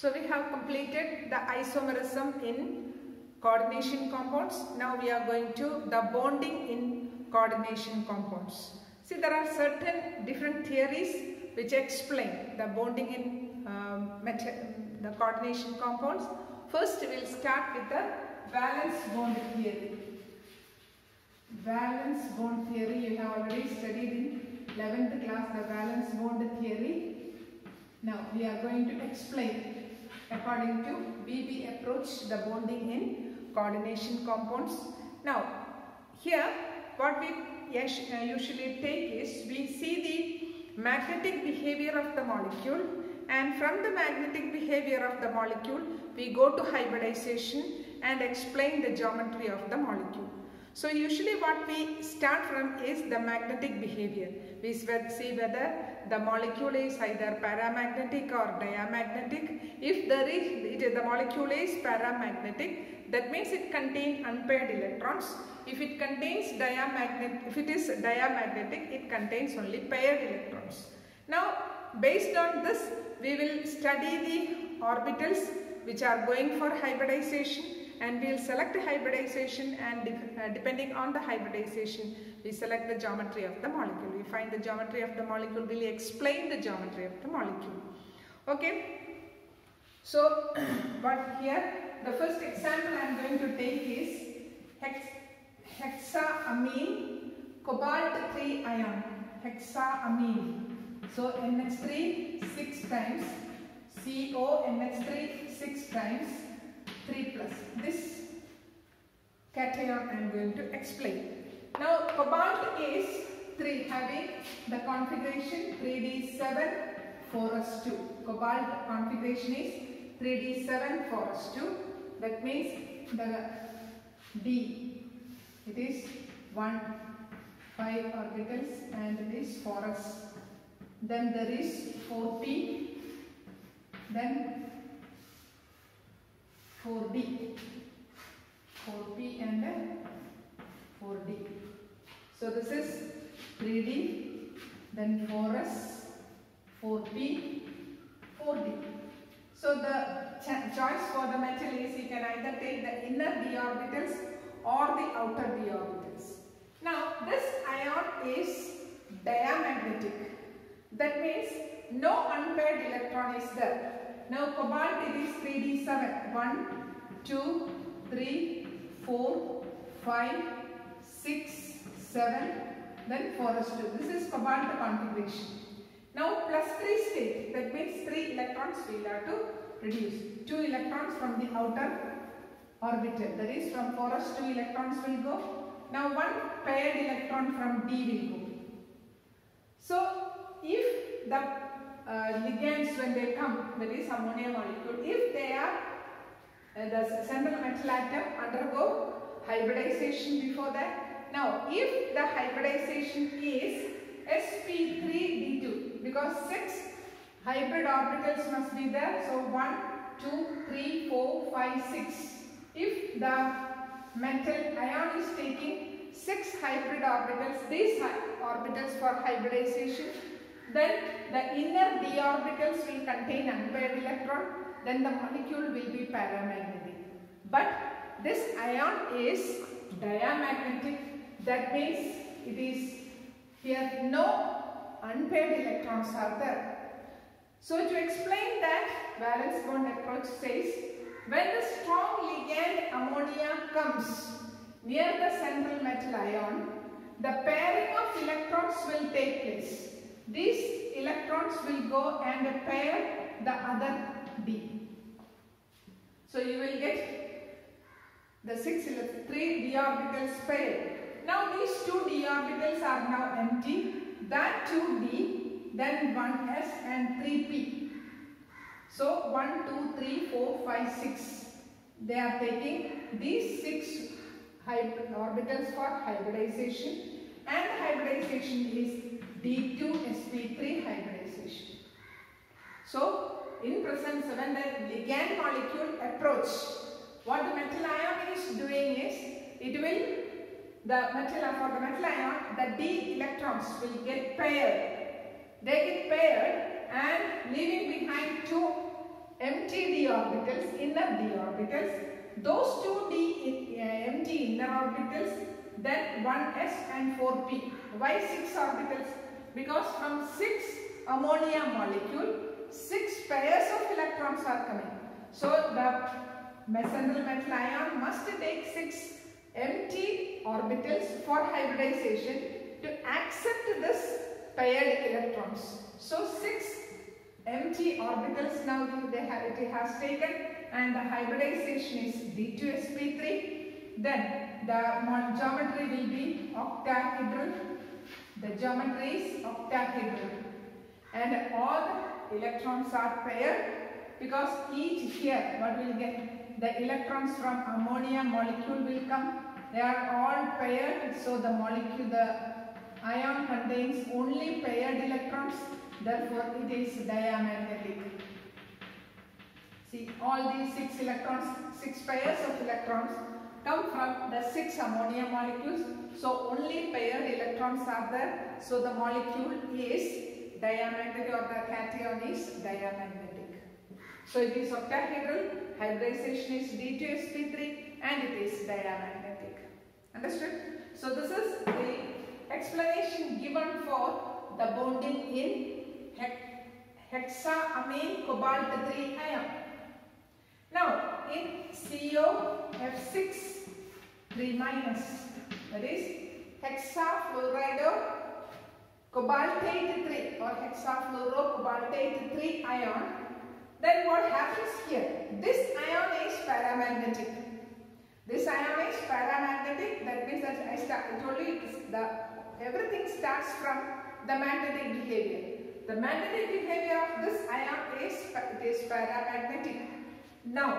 So we have completed the isomerism in coordination compounds. Now we are going to the bonding in coordination compounds. See, there are certain different theories which explain the bonding in the coordination compounds. First we will start with the valence bond theory. Valence bond theory you have already studied in 11th class, the valence bond theory. Now we are going to explain according to we approach the bonding in coordination compounds. Now here what we usually take is we see the magnetic behavior of the molecule, and from the magnetic behavior of the molecule we go to hybridization and explain the geometry of the molecule. So usually what we start from is the magnetic behavior. We see whether the molecule is either paramagnetic or diamagnetic. If the molecule is paramagnetic, that means it contains unpaired electrons. If it is diamagnetic, it contains only paired electrons. Now based on this we will study the orbitals which are going for hybridization, and we will select hybridization, and depending on the hybridization we select the geometry of the molecule. We find the geometry of the molecule, really explain the geometry of the molecule. Okay. So but here the first example I am going to take is hexaamine cobalt 3 ion, hexaamine. So NH3 6 times, CO NH3 6 times, 3 plus. This cation I am going to explain. Now cobalt is 3, having the configuration 3d7 4s2. Cobalt configuration is 3d7 4s2. That means the D, it is 1 5 orbitals and it is 4s. Then there is 4p, then 4d, 4p and 4d. So this is 3d, then 4s, 4p, 4d. So the choice for the metal is you can either take the inner d orbitals or the outer d orbitals. Now this ion is diamagnetic. That means no unpaired electron is there. Now cobalt it is 3d7, 1, 2, 3, 4, 5, 6, 7, then 4s2. This is cobalt configuration. Now plus 3 state, that means 3 electrons we will have to reduce. 2 electrons from the outer orbital, that is from 4s2 electrons will go. Now 1 paired electron from D will go. So if the ligands, when they come, that is ammonia molecule, if they are the central metal atom undergo hybridization before that. Now if the hybridization is sp3d2, because 6 hybrid orbitals must be there, so 1, 2, 3, 4, 5, 6. If the metal ion is taking 6 hybrid orbitals, these orbitals for hybridization, then the inner d orbitals will contain unpaired electron, then the molecule will be paramagnetic. But this ion is diamagnetic, that means it is here no unpaired electrons are there. So to explain that, valence bond approach says, when the strong ligand ammonia comes near the central metal ion, the pairing of electrons will take place. These electrons will go and pair the other D. So you will get the 3 d orbitals paired. Now these 2 d orbitals are now empty. That 2d, then 1s and 3p. So 1, 2, 3, 4, 5, 6. They are taking these 6 orbitals for hybridization, and hybridization is D2sp3 hybridization. So in presence when the ligand molecule approach, what the metal ion is doing is, it will, for the metal ion, the d electrons will get paired. They get paired and leaving behind 2 empty d orbitals, inner d orbitals, those two empty inner orbitals, then 1s and 4p. Why 6 orbitals? Because from 6 ammonia molecule, 6 pairs of electrons are coming. So the central metal ion must take 6 empty orbitals for hybridization to accept this paired electrons. So 6 empty orbitals now it has taken, and the hybridization is D2sp3. Then the geometry will be octahedral. The geometry is octahedral, and all the electrons are paired, because each here what will get, the electrons from ammonia molecule will come. They are all paired, so the molecule, the ion contains only paired electrons, therefore it is diamagnetic. See, all these 6 electrons, 6 pairs of electrons come from the 6 ammonia molecules, so only paired electrons are there, so the molecule is diamagnetic, or the cation is diamagnetic. So it is octahedral, hybridization is D2sp3, and it is diamagnetic. Understood? So this is the explanation given for the bonding in hexaamine cobalt 3 ion. Now in COF6 3 minus, that is hexafluoridocobaltate 3 or hexafluorocobaltate 3 ion, then what happens here? This ion is paramagnetic. This ion is paramagnetic. That means that I told you everything starts from the magnetic behavior. The magnetic behavior of this ion is paramagnetic. Now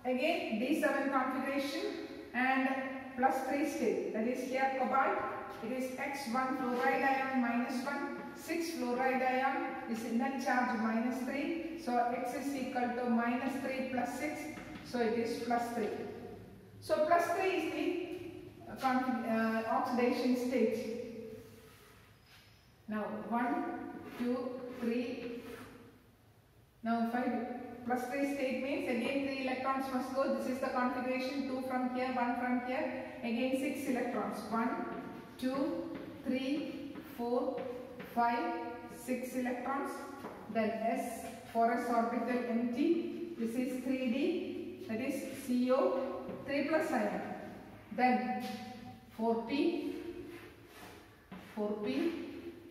again D7 configuration and +3 state. That is here cobalt. It is X1 fluoride ion -1. 6 fluoride ion is net charge -3. So X is equal to -3 plus 6. So it is +3. So +3 is the oxidation state. Now 1, 2, 3. Now 5. +3 state means again 3 electrons must go. This is the configuration, 2 from here, 1 from here. Again 6 electrons. 1, 2, 3, 4, 5, 6 electrons. Then S, 4s orbital empty. This is 3d, that is CO 3 plus ion. Then 4p,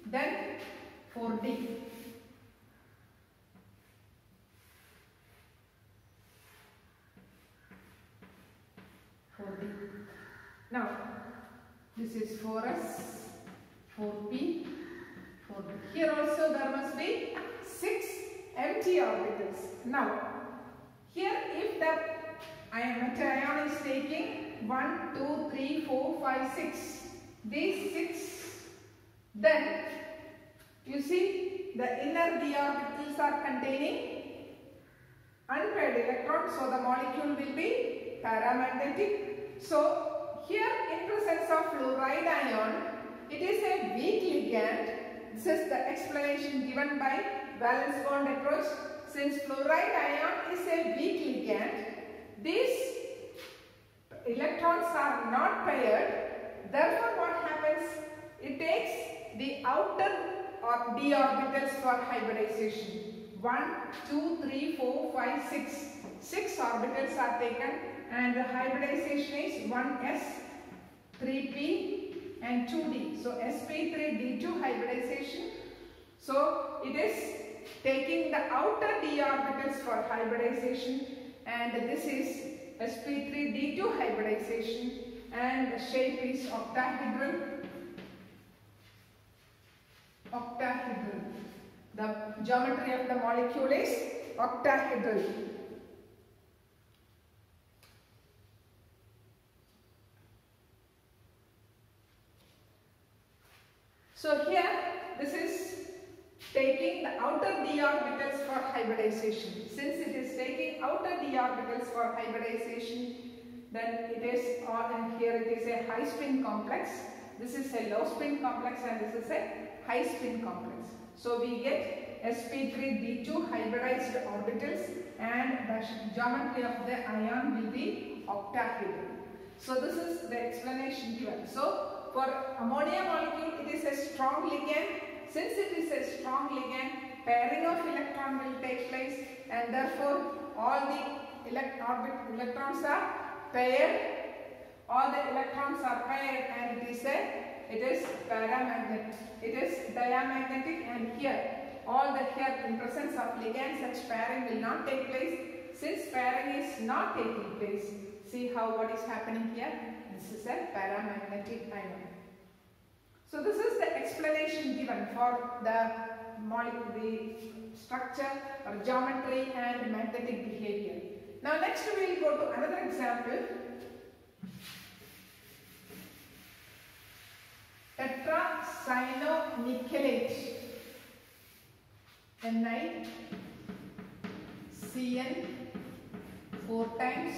then 4d. Now this is 4s, 4p, 4d. Here also there must be 6 empty orbitals. Now here if the metal ion is taking 1, 2, 3, 4, 5, 6, these 6, then you see the inner d orbitals are containing unpaired electrons, so the molecule will be paramagnetic. So here in presence of fluoride ion, it is a weak ligand. This is the explanation given by valence bond approach. Since fluoride ion is a weak ligand, these electrons are not paired. Therefore what happens? It takes the outer d orbitals for hybridization. 1, 2, 3, 4, 5, 6. 6 orbitals are taken, and the hybridization is 1s, 3p and 2d. So sp3d2 hybridization. So it is taking the outer d orbitals for hybridization, and this is sp3d2 hybridization, and the shape is octahedral. The geometry of the molecule is octahedral. So here this is taking the outer d orbitals for hybridization. Since it is taking outer d orbitals for hybridization, then it is, and here it is a high spin complex. This is a low spin complex, and this is a high spin complex. So we get sp3d2 hybridized orbitals, and the geometry of the ion will be octahedral. So this is the explanation given. So for ammonia molecule, it is a strong ligand. Since it is a strong ligand, pairing of electron will take place, and therefore all the electrons are paired. All the electrons are paired, and it is paramagnetic. It is diamagnetic, and here all the here in presence of ligand, such pairing will not take place. Since pairing is not taking place, see how what is happening here. This is a paramagnetic ion. So this is the explanation given for the molecule, the structure or geometry and magnetic behavior. Now next we will go to another example. Tetracyanonickelate, NiCN 4 times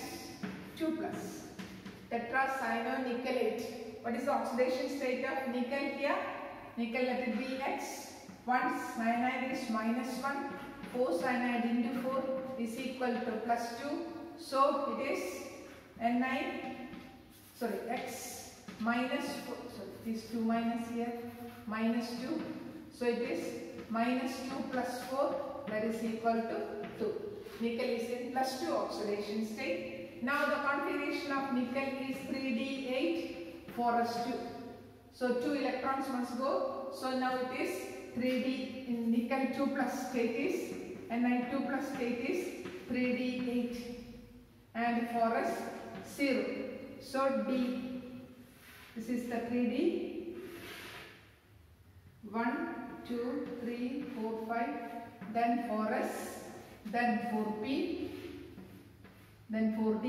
2 plus. Tetracyanonickelate. What is the oxidation state of nickel here? Nickel, let it be X. 1 cyanide is -1. 4 cyanide into 4 is equal to +2. So it is X minus 4. So these 2 minus here, -2. So it is -2 plus 4, that is equal to 2. Nickel is in +2 oxidation state. Now the configuration of nickel is 3d8 4s2. So 2 electrons must go. So now it is 3d in nickel 2 plus state is, Ni2 plus state is 3d8 and 4s 0. So D, this is the 3d, 1, 2, 3, 4, 5, then 4s, then 4p, then 4d,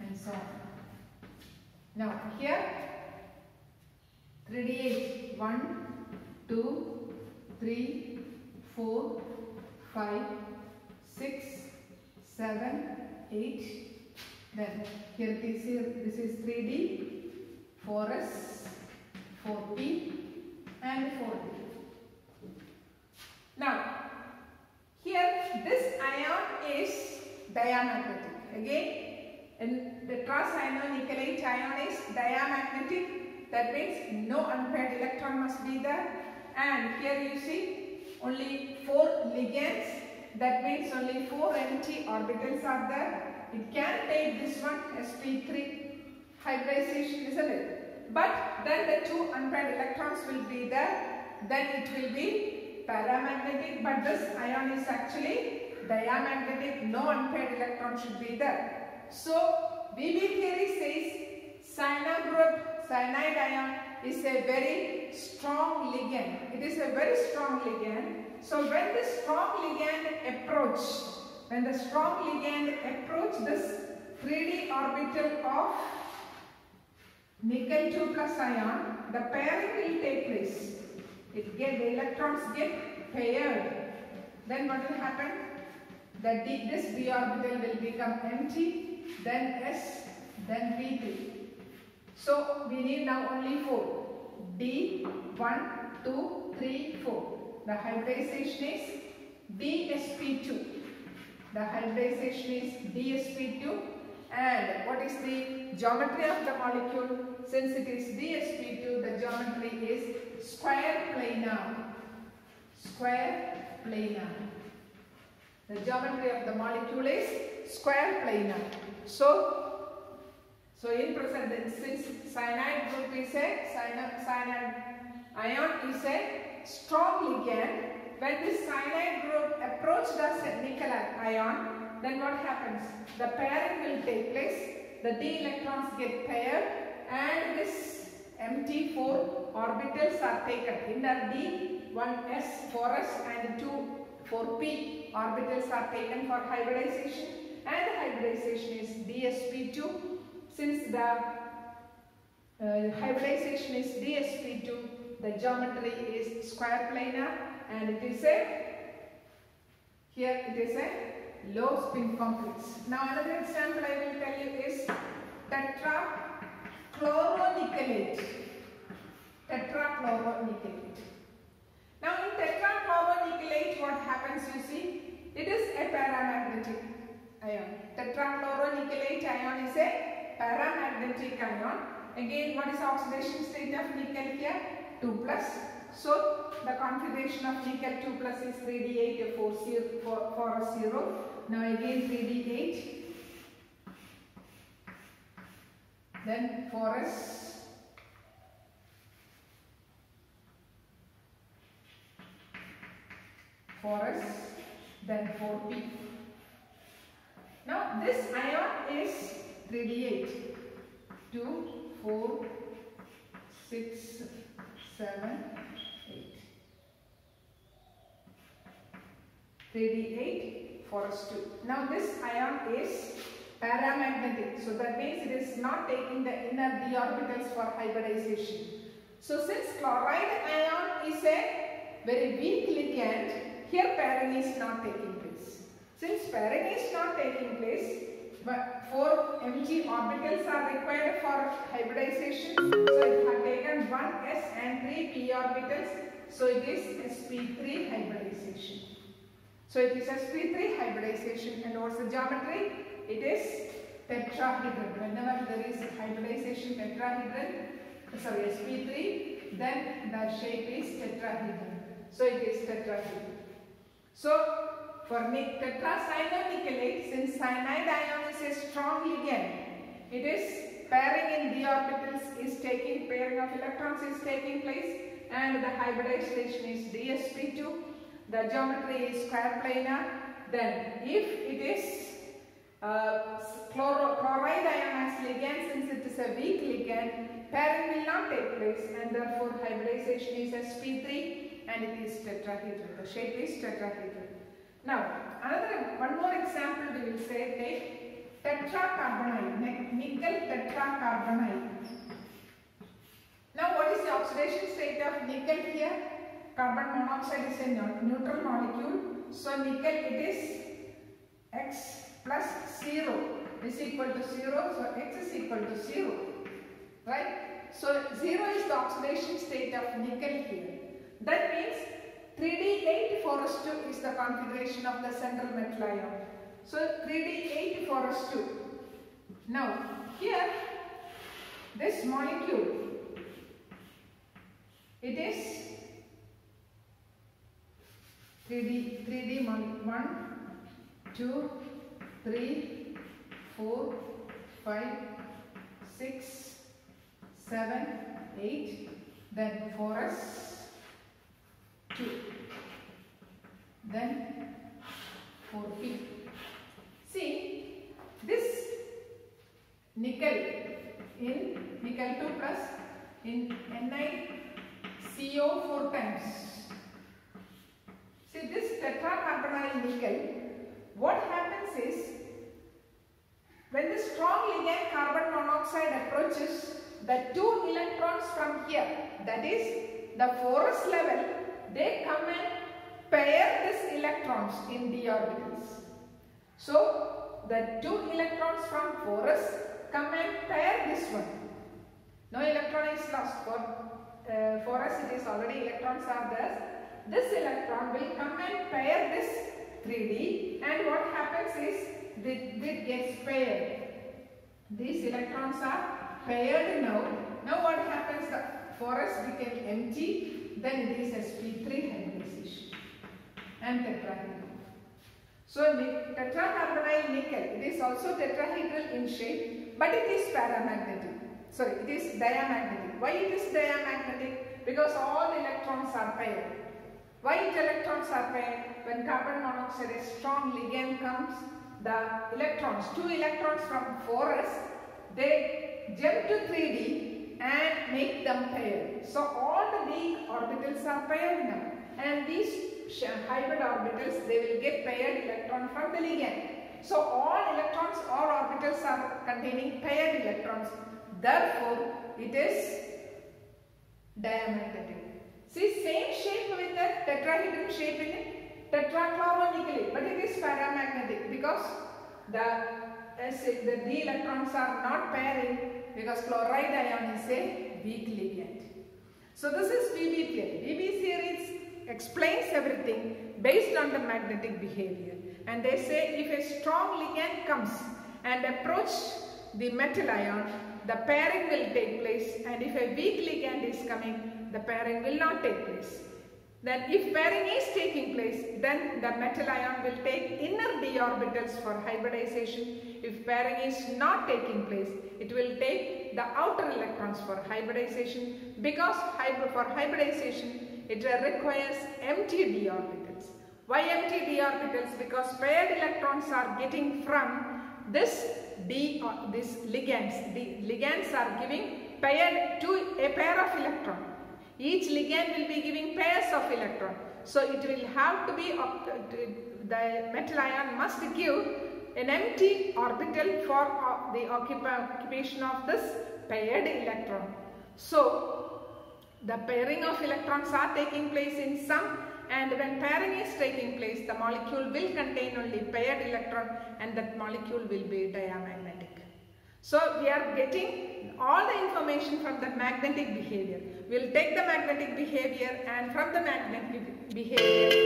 and so on. Now here 3d8, 1, 2, 3, 4, 5, 6, 7, 8. Then here it is here, this is 3d, 4s, 4p and 4d. Now here this ion is diamagnetic. Again, and the tetracyanonickelate ion is diamagnetic. That means no unpaired electron must be there. And here you see only 4 ligands. That means only 4 empty orbitals are there. It can take this one sp3 hybridization, isn't it? But then the 2 unpaired electrons will be there. Then it will be paramagnetic. But this ion is actually diamagnetic. No unpaired electron should be there. So BB theory says cyanide ion is a very strong ligand. It is a very strong ligand. So when the strong ligand approach this 3d orbital of nickel 2 plus ion, the pairing will take place. The electrons get paired. Then what will happen? This d orbital will become empty, then s, then p3. So we need now only 4. D, 1, 2, 3, 4. The hybridization is dsp2. The hybridization is dsp2. And what is the geometry of the molecule? Since it is dsp2, the geometry is square planar. Square planar. The geometry of the molecule is square planar. So in present, since cyanide group is cyanide ion is a strong ligand, when this cyanide group approached the nickel ion, then what happens? The pairing will take place. The d electrons get paired, and this empty 4 orbitals are taken. Inner d, 1s, 4s and 2 4p orbitals are taken for hybridization, and the hybridization is dsp2. Since the hybridization is dsp2, the geometry is square planar, and it is a low spin complex. Now another example I will tell you is tetrachloronickelate. Tetrachloronickelate. paramagnetic ion. Again, what is the oxidation state of nickel here? 2 plus. So the configuration of nickel 2 plus is 3D8 4 0. Now again 3D8. Then 4s. Then 4p. Now this ion is 3D8. 2, 4, 6, 7, 8. 3D8, 4s2. Now this ion is paramagnetic. So that means it is not taking the inner d orbitals for hybridization. So since chloride ion is a very weak ligand, here pairing is not taking place. Since pairing is not taking place, but 4 Mg orbitals are required for hybridization. So it has taken 1 s and 3 p orbitals. So it is sp3 hybridization. So it is sp3 hybridization, and what's the geometry? It is tetrahedral. Whenever there is hybridization tetrahedral, sorry, sp3, then the shape is tetrahedral. So it is tetrahedral. So for tetracyanonickelate, since cyanide ion is a strong ligand, it is pairing in d orbitals is taking, pairing of electrons is taking place, and the hybridization is dsp2. The geometry is square planar. Then if it is chloride ion as ligand, since it is a weak ligand, pairing will not take place, and therefore hybridization is sp3 and it is tetrahedral. The shape is tetrahedral. Now, one more example we will say, take tetracarbonate, nickel tetracarbonate. Now, what is the oxidation state of nickel here? Carbon monoxide is a neutral molecule. So, nickel it is X plus 0 is equal to 0. So, X is equal to 0. Right? So, 0 is the oxidation state of nickel here. That means 3D8 4s2 is the configuration of the central metal ion. So 3D8 4s2. Now here this molecule, it is 3D 1, 2, 3, 4, 5, 6, 7, 8, then 4s. 2, then 4p. See, this nickel in nickel 2 plus in NiCO 4 times. See, this tetracarbonyl nickel, what happens is, when the strong ligand carbon monoxide approaches, the 2 electrons from here, that is the 4s level, they come and pair these electrons in d orbitals. So the 2 electrons from 4s come and pair this one. No electron is lost. For 4s it is already electrons are there. This electron will come and pair this 3D, and what happens is it gets paired. These electrons are paired now. Now what happens? The 4s became empty. Then it is sp3 hybridization and tetrahedral. So tetracarbonyl nickel, it is also tetrahedral in shape, but it is paramagnetic. Sorry, it is diamagnetic. Why it is diamagnetic? Because all electrons are paired. Why electrons are paired? When carbon monoxide, a strong ligand comes, the electrons, 2 electrons from 4s, they jump to 3D and make them paired. So all the d orbitals are paired now, and these hybrid orbitals, they will get paired electron from the ligand. So all electrons or orbitals are containing paired electrons. Therefore, it is diamagnetic. See, same shape with the tetrahedral shape in it, tetrachloronickel, but it is paramagnetic because the d electrons are not pairing, because chloride ion is a weak ligand. So this is VB theory. VB theory explains everything based on the magnetic behavior. And they say if a strong ligand comes and approach the metal ion, the pairing will take place, and if a weak ligand is coming, the pairing will not take place. Then if pairing is taking place, then the metal ion will take inner d orbitals for hybridization. If pairing is not taking place, it will take the outer electrons for hybridization, because for hybridization it requires empty d orbitals. Why empty d orbitals? Because paired electrons are getting from this ligands. The ligands are giving paired to a pair of electrons. Each ligand will be giving pairs of electrons. So it will have to be, the metal ion must give an empty orbital for the occupation of this paired electron. So the pairing of electrons are taking place in some, and when pairing is taking place, the molecule will contain only paired electron, and that molecule will be diamagnetic. So we are getting all the information from the magnetic behavior. We will take the magnetic behavior, and from the magnetic behavior